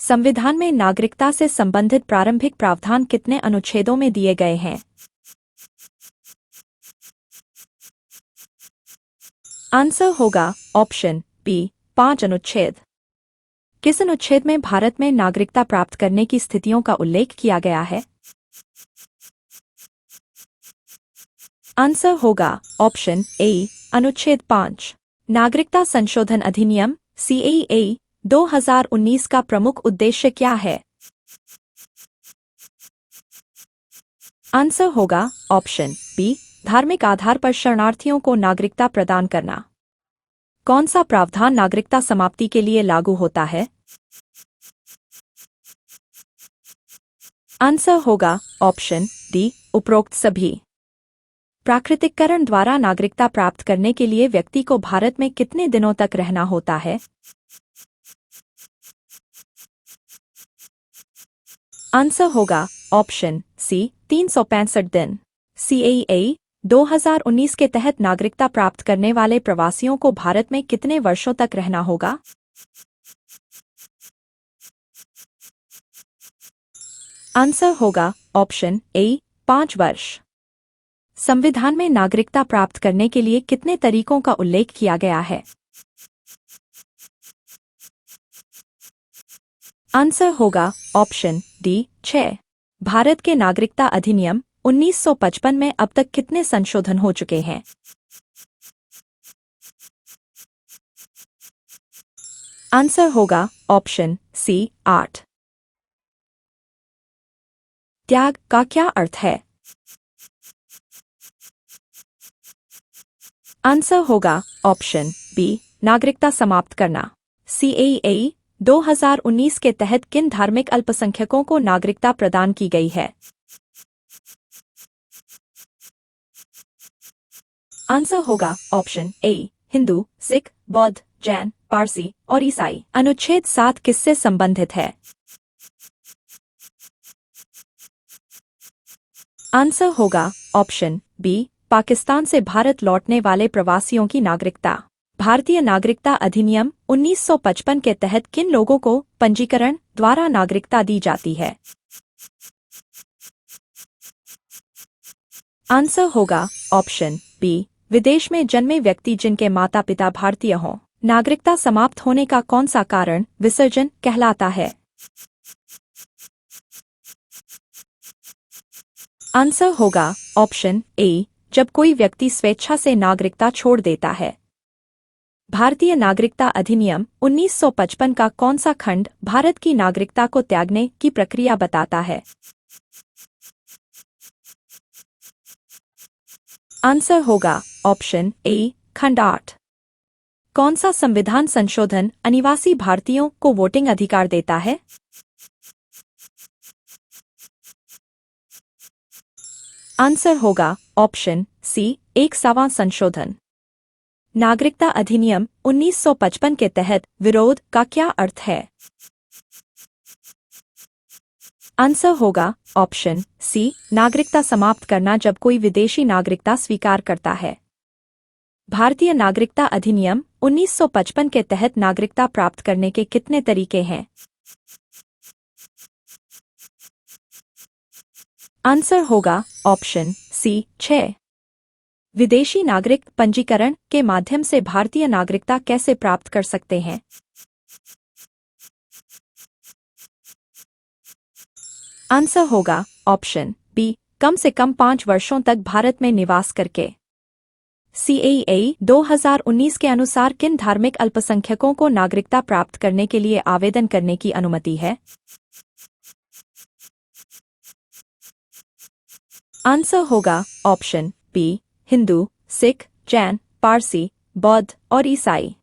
संविधान में नागरिकता से संबंधित प्रारंभिक प्रावधान कितने अनुच्छेदों में दिए गए हैं? आंसर होगा ऑप्शन बी 5 अनुच्छेद। किस अनुच्छेद में भारत में नागरिकता प्राप्त करने की स्थितियों का उल्लेख किया गया है? आंसर होगा ऑप्शन ए अनुच्छेद 5। नागरिकता संशोधन अधिनियम CAA 2019 का प्रमुख उद्देश्य क्या है? आंसर होगा ऑप्शन बी धार्मिक आधार पर शरणार्थियों को नागरिकता प्रदान करना। कौन सा प्रावधान नागरिकता समाप्ति के लिए लागू होता है? आंसर होगा ऑप्शन डी उपरोक्त सभी। प्राकृतिककरण द्वारा नागरिकता प्राप्त करने के लिए व्यक्ति को भारत में कितने दिनों तक रहना होता है? आंसर होगा ऑप्शन सी 365 दिन। CAA 2019 के तहत नागरिकता प्राप्त करने वाले प्रवासियों को भारत में कितने वर्षों तक रहना होगा? आंसर होगा ऑप्शन ए 5 वर्ष। संविधान में नागरिकता प्राप्त करने के लिए कितने तरीकों का उल्लेख किया गया है? आंसर होगा ऑप्शन डी 6। भारत के नागरिकता अधिनियम 1955 में अब तक कितने संशोधन हो चुके हैं? आंसर होगा ऑप्शन सी 8। त्याग का क्या अर्थ है? आंसर होगा ऑप्शन बी नागरिकता समाप्त करना। CAA 2019 के तहत किन धार्मिक अल्पसंख्यकों को नागरिकता प्रदान की गई है? आंसर होगा ऑप्शन ए हिंदू, सिख, बौद्ध, जैन, पारसी और ईसाई। अनुच्छेद 7 किससे संबंधित है? आंसर होगा ऑप्शन बी पाकिस्तान से भारत लौटने वाले प्रवासियों की नागरिकता। भारतीय नागरिकता अधिनियम 1955 के तहत किन लोगों को पंजीकरण द्वारा नागरिकता दी जाती है? आंसर होगा ऑप्शन बी विदेश में जन्मे व्यक्ति जिनके माता पिता भारतीय हों। नागरिकता समाप्त होने का कौन सा कारण विसर्जन कहलाता है? आंसर होगा ऑप्शन ए जब कोई व्यक्ति स्वेच्छा से नागरिकता छोड़ देता है। भारतीय नागरिकता अधिनियम 1955 का कौन सा खंड भारत की नागरिकता को त्यागने की प्रक्रिया बताता है? आंसर होगा ऑप्शन ए खंड 8। कौन सा संविधान संशोधन अनिवासी भारतीयों को वोटिंग अधिकार देता है? आंसर होगा ऑप्शन सी 1वां संशोधन। नागरिकता अधिनियम 1955 के तहत विरोध का क्या अर्थ है? आंसर होगा ऑप्शन सी नागरिकता समाप्त करना जब कोई विदेशी नागरिकता स्वीकार करता है। भारतीय नागरिकता अधिनियम 1955 के तहत नागरिकता प्राप्त करने के कितने तरीके हैं? आंसर होगा ऑप्शन सी 6। विदेशी नागरिक पंजीकरण के माध्यम से भारतीय नागरिकता कैसे प्राप्त कर सकते हैं? आंसर होगा ऑप्शन बी कम से कम 5 वर्षों तक भारत में निवास करके। CAA 2019 के अनुसार किन धार्मिक अल्पसंख्यकों को नागरिकता प्राप्त करने के लिए आवेदन करने की अनुमति है? आंसर होगा ऑप्शन बी हिंदू, सिख, जैन, पारसी, बौद्ध और ईसाई।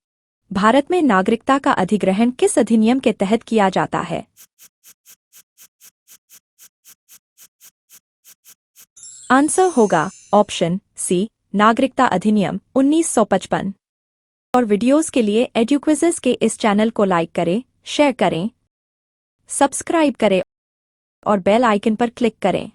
भारत में नागरिकता का अधिग्रहण किस अधिनियम के तहत किया जाता है? आंसर होगा ऑप्शन सी नागरिकता अधिनियम 1955। और वीडियोस के लिए एडुक्विज़िस के इस चैनल को लाइक करें, शेयर करें, सब्सक्राइब करें और बेल आइकन पर क्लिक करें।